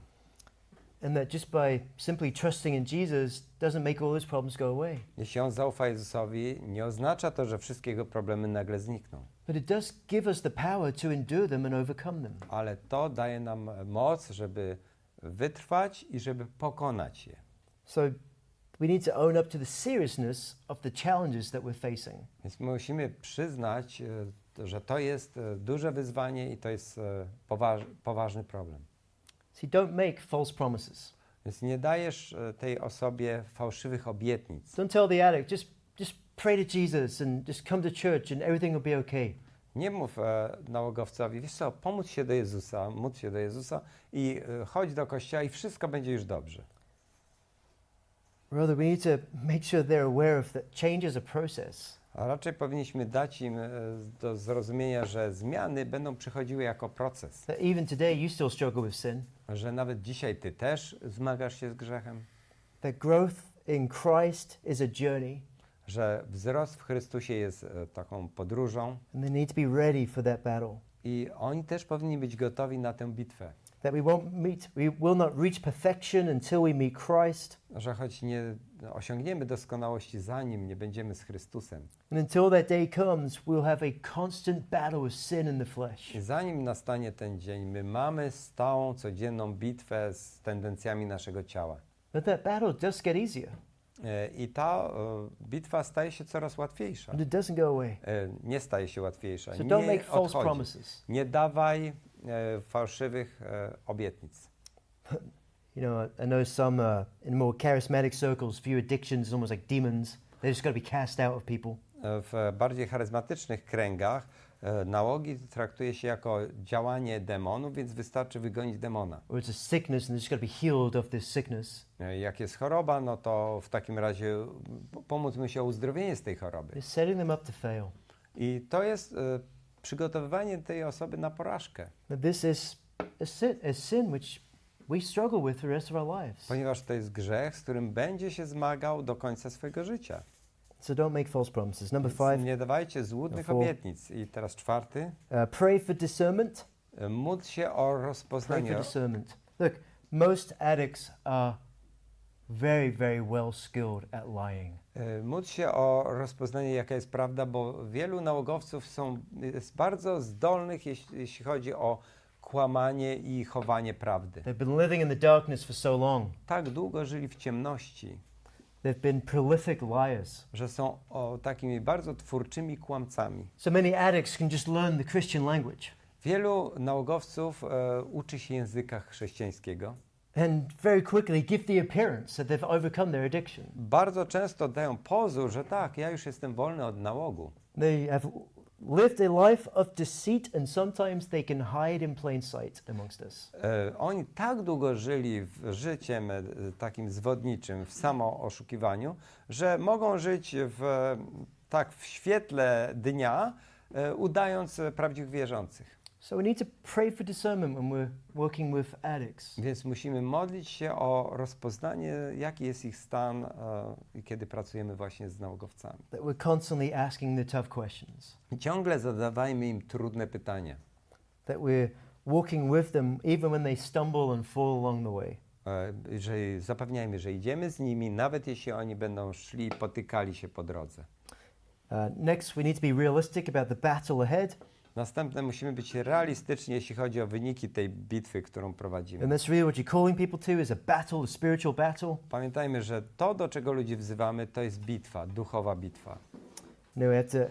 And that just by simply trusting in Jesus doesn't make all those problems go away.
Jeśli on zaufa Jezusowi, nie oznacza to, że wszystkie jego problemy nagle znikną.
But it does give us the power to endure them and overcome them.
Ale to daje nam moc, żeby wytrwać i żeby pokonać je.
So we need to own up to the seriousness of the challenges that we're facing.
Więc musimy przyznać, że to jest duże wyzwanie i to jest poważny problem.
See, don't make false promises.
Więc nie dajesz tej osobie fałszywych obietnic.
Don't tell the addict, just pray to Jesus and just come to church and everything will be okay.
Nie mów nałogowcowi, wiesz co, módl się do Jezusa i chodź do kościoła i wszystko będzie już dobrze.
Rather, we need to make sure they're aware of that change is a process.
A raczej powinniśmy dać im do zrozumienia, że zmiany będą przychodziły jako proces.
That even today you still struggle with sin.
Że nawet dzisiaj ty też zmagasz się z grzechem.
That growth in Christ is a journey.
Że wzrost w Chrystusie jest taką podróżą.
And they need to be ready for that battle.
I oni też powinni być gotowi na tę bitwę.
That we will not reach perfection until we meet Christ.
Że choć nie osiągniemy doskonałości, zanim nie będziemy z Chrystusem.
And until that day comes, we'll have a constant battle with sin in the flesh.
I zanim nastanie ten dzień, my mamy stałą, codzienną bitwę z tendencjami naszego ciała.
But that battle does get easier.
I ta bitwa staje się coraz łatwiejsza.
But it doesn't go away.
Nie staje się łatwiejsza.
So don't make
Nie
false
odchodzi.
promises.
Nie dawaj fałszywych obietnic.
You know, I know some in more charismatic circles view addictions as almost like demons. They just got to be cast out of people.
W bardziej charyzmatycznych kręgach nałogi traktuje się jako działanie demonów, więc wystarczy wygonić demona.
Or it's a sickness and they just got to be healed of this sickness.
Jak jest choroba, no to w takim razie pomóc mu się o uzdrowienie z tej choroby.
They're setting them up to fail.
I to jest przygotowywanie tej osoby na porażkę.
But this is a sin which we struggle with the rest of our lives.
Ponieważ to jest grzech, z którym będzie się zmagał do końca swojego życia.
So don't make false promises. Number
Więc
5,
nie dawajcie złudnych
Four.
obietnic. I teraz 4.
Pray for discernment.
Módl się o
Pray
rozpoznanie.
for discernment. Look, most addicts are very, very well skilled at lying.
Módl się o rozpoznanie, jaka jest prawda, bo wielu nałogowców jest bardzo zdolnych, jeśli chodzi o kłamanie i chowanie prawdy.
They've been living in the darkness for so long.
Tak długo żyli w ciemności,
They've been prolific liars.
że są takimi bardzo twórczymi kłamcami.
So many addicts can just learn the Christian language
Wielu nałogowców uczy się języka chrześcijańskiego.
and very quickly give the appearance that they've overcome their addiction.
Bardzo często dają pozór, że tak, ja już jestem wolny od nałogu.
They have lived a life of deceit and sometimes they can hide in plain sight amongst us.
Oni tak długo żyli życiem takim zwodniczym, w samooszukiwaniu, że mogą żyć w świetle dnia, udając prawdziwych wierzących.
So we need to pray for discernment when we're working with addicts.
Więc musimy modlić się o rozpoznanie, jaki jest ich stan, kiedy pracujemy właśnie z nałogowcami.
That we're constantly asking the tough questions.
I ciągle zadawajmy im trudne pytania.
That we're walking with them even when they stumble and fall along the way.
Że zapewniajmy, że idziemy z nimi, nawet jeśli oni będą szli i potykali się po drodze.
Next, we need to be realistic about the battle ahead.
Następne, musimy być realistyczni, jeśli chodzi o wyniki tej bitwy, którą prowadzimy.
And that's really what you're calling people to is a battle, a spiritual battle.
Pamiętajmy, że to, do czego ludzi wzywamy, to jest bitwa, duchowa bitwa.
No, we have to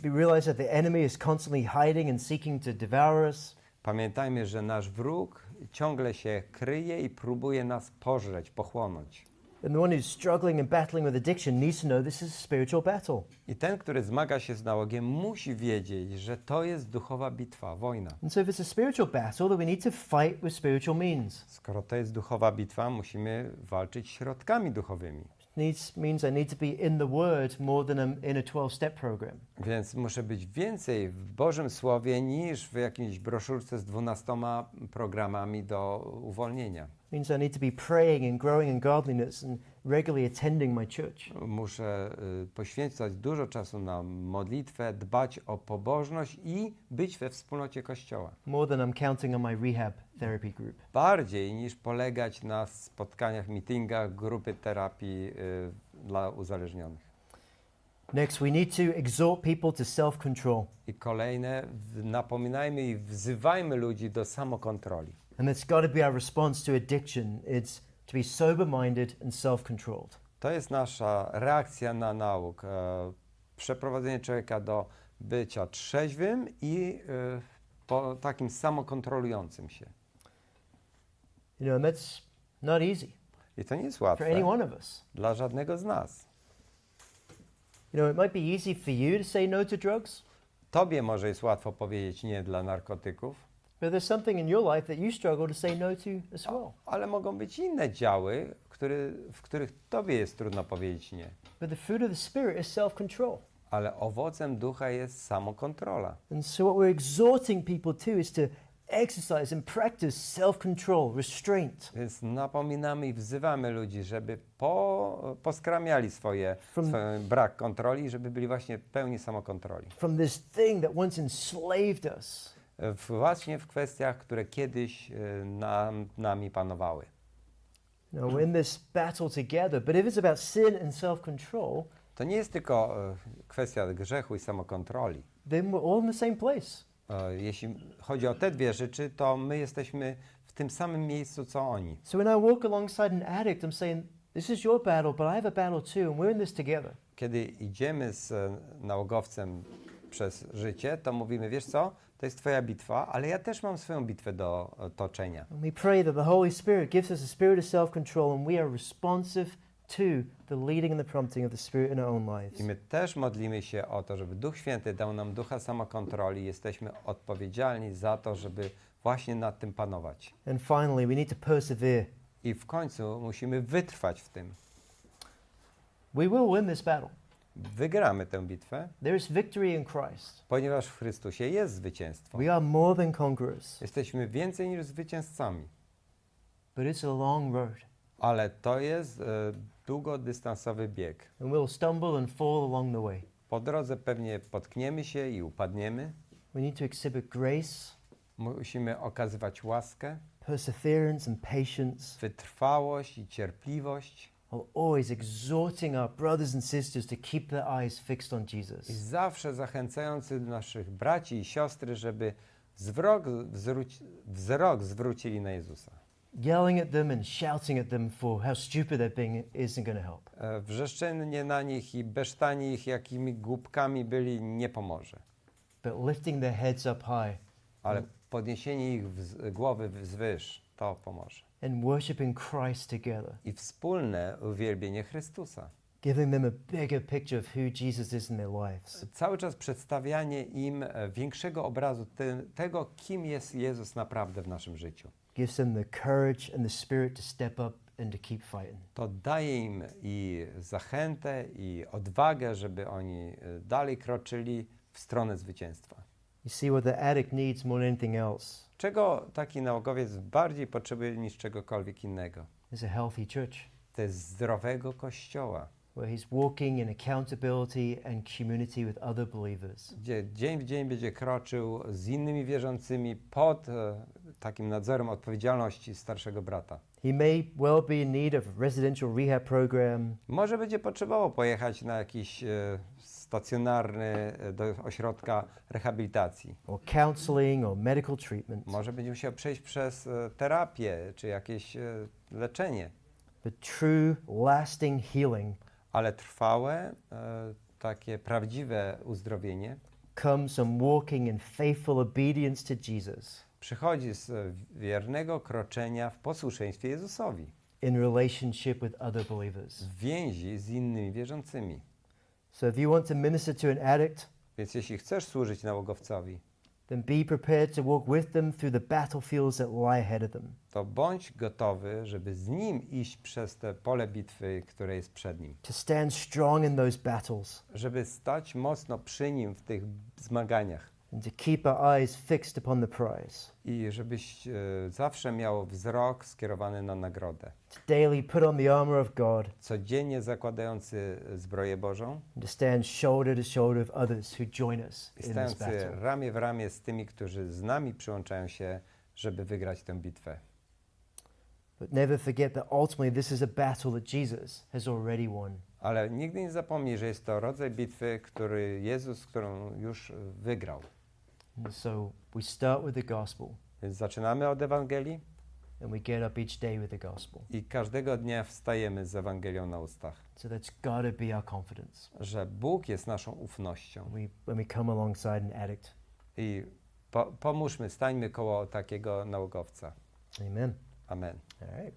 realize that the enemy is constantly hiding and seeking to devour us.
Pamiętajmy, że nasz wróg ciągle się kryje i próbuje nas pożreć, pochłonąć.
And the one who's struggling and battling with addiction needs to know this is a spiritual battle.
I ten, który zmaga się z nałogiem, musi wiedzieć, że to jest duchowa bitwa, wojna.
And so if it's a spiritual battle, then we need to fight with spiritual means.
Skoro to jest duchowa bitwa, musimy walczyć środkami duchowymi.
means I need to be in the Word more than I'm in a 12-step program.
Więc muszę być więcej w Bożym Słowie niż w jakiejś broszurce z 12 programami do uwolnienia.
Means I need to be praying and growing in godliness and regularly attending my church.
Muszę poświęcać dużo czasu na modlitwę, dbać o pobożność i być we wspólnocie Kościoła.
More than I'm counting on my rehab therapy group.
Bardziej niż polegać na spotkaniach, meetingach, grupy terapii dla uzależnionych.
Next, we need to exhort people to self-control.
I kolejne, napominajmy i wzywajmy ludzi do samokontroli.
And that's got to be our response to addiction. It's to be sober-minded and self-controlled.
To jest nasza reakcja na nauk. Przeprowadzenie człowieka do bycia trzeźwym i takim samokontrolującym się.
You know, and that's not easy
I to nie jest
for
łatwe
any one of us.
dla żadnego z nas.
You know, it might be easy for you to say no to drugs,
Tobie może jest łatwo powiedzieć nie dla narkotyków,
but there's something in your life that you struggle to say no to as well.
ale mogą być inne działy, w których Tobie jest trudno powiedzieć nie.
But the fruit of the Spirit is self-control.
Ale owocem ducha jest samokontrola.
And so what we're exhorting people to is to exercise and practice self-control, restraint.
Więc napominamy i wzywamy ludzi, żeby poskramiali swój brak kontroli, żeby byli właśnie pełni samokontroli.
From this thing that once enslaved us.
Właśnie w kwestiach, które kiedyś nami panowały.
You know, we're in this battle together, but if it's about sin and self-control,
To nie jest tylko kwestia grzechu i samokontroli.
then we're all in the same place.
Jeśli chodzi o te dwie rzeczy, to my jesteśmy w tym samym miejscu, co oni.
So when I walk alongside an addict, I'm saying, this is your battle, but I have a battle too, and we're in this together.
Kiedy idziemy z nałogowcem przez życie, to mówimy, wiesz co, to jest twoja bitwa, ale ja też mam swoją bitwę do toczenia.
And we pray that the Holy Spirit gives us a spirit of self-control, and we are responsive to the leading and the prompting of the Spirit in our own lives.
I my też modlimy się o to, żeby Duch Święty dał nam ducha samokontroli. Jesteśmy odpowiedzialni za to, żeby właśnie nad tym panować.
And finally, we need to persevere.
I w końcu musimy wytrwać w tym.
We will win this battle.
Wygramy tę bitwę,
There is victory in Christ.
ponieważ w Chrystusie jest zwycięstwo.
We are more than conquerors,
Jesteśmy więcej niż zwycięzcami.
but it's a long road,
Ale to jest długodystansowy bieg.
and we'll stumble and fall along the way.
Po drodze pewnie potkniemy się i upadniemy.
We need to exhibit grace,
Musimy okazywać łaskę,
perseverance, and patience,
wytrwałość i cierpliwość.
while always exhorting our brothers and sisters to keep their eyes fixed on
I
Jesus.
zawsze zachęcający naszych braci i siostry, żeby wzrok zwrócili na Jezusa.
Yelling at them and shouting at them for how stupid they're being isn't going to help.
Wrzeszczenie na nich i besztanie ich, jakimi głupkami byli, nie pomoże.
But lifting their heads up high
Ale podniesienie ich głowy wzwyż, to pomoże.
and worshiping Christ together,
I wspólne uwielbienie Chrystusa.
giving them a bigger picture of who Jesus is in their lives.
Cały czas przedstawianie im większego obrazu tego, kim jest Jezus naprawdę w naszym życiu.
Gives them the courage and the spirit to step up and to keep fighting.
To daje im i zachętę, i odwagę, żeby oni dalej kroczyli w stronę zwycięstwa.
You see what the addict needs more than anything else
Czego taki naukowiec bardziej potrzebuje niż czegokolwiek innego?
is a healthy church
To jest zdrowego Kościoła,
where he's walking in accountability and community with other believers.
gdzie dzień w dzień będzie kroczył z innymi wierzącymi pod takim nadzorem odpowiedzialności starszego brata.
He may well be in need of a residential rehab program,
Może będzie potrzebował pojechać na jakiś stacjonarny do ośrodka rehabilitacji.
or counseling, or medical treatment.
Może będzie musiał przejść przez terapię czy jakieś leczenie.
But true, lasting healing
Ale trwałe, takie prawdziwe uzdrowienie
comes from walking in faithful obedience to Jesus
przychodzi z wiernego kroczenia w posłuszeństwie Jezusowi,
in relationship with other believers.
w więzi z innymi wierzącymi.
So if you want to minister to an addict,
Więc jeśli chcesz służyć nałogowcowi,
then be prepared to walk with them through the battlefields that lie ahead of them.
to bądź gotowy, żeby z nim iść przez te pole bitwy, które jest przed nim.
To stand strong in those battles
Żeby stać mocno przy nim w tych zmaganiach.
and to keep our eyes fixed upon the prize.
I żebyś zawsze miał wzrok skierowany na nagrodę.
To daily put on the armor of God
Codziennie zakładający zbroję Bożą
and to stand shoulder to shoulder with others who join us
i
in this
stający
battle.
ramię w ramię z tymi, którzy z nami przyłączają się, żeby wygrać tę bitwę.
But never forget that ultimately this is a battle that Jesus has already won.
Ale nigdy nie zapomnij, że jest to rodzaj bitwy, którą już wygrał.
And so we start with the gospel
Więc zaczynamy od Ewangelii
and we get up each day with the gospel.
i każdego dnia wstajemy z Ewangelią na ustach.
So that's got to be our confidence
Że Bóg jest naszą ufnością.
when we come alongside an addict.
I pomóżmy, stańmy koło takiego nałogowca.
Amen.
Amen.
All right.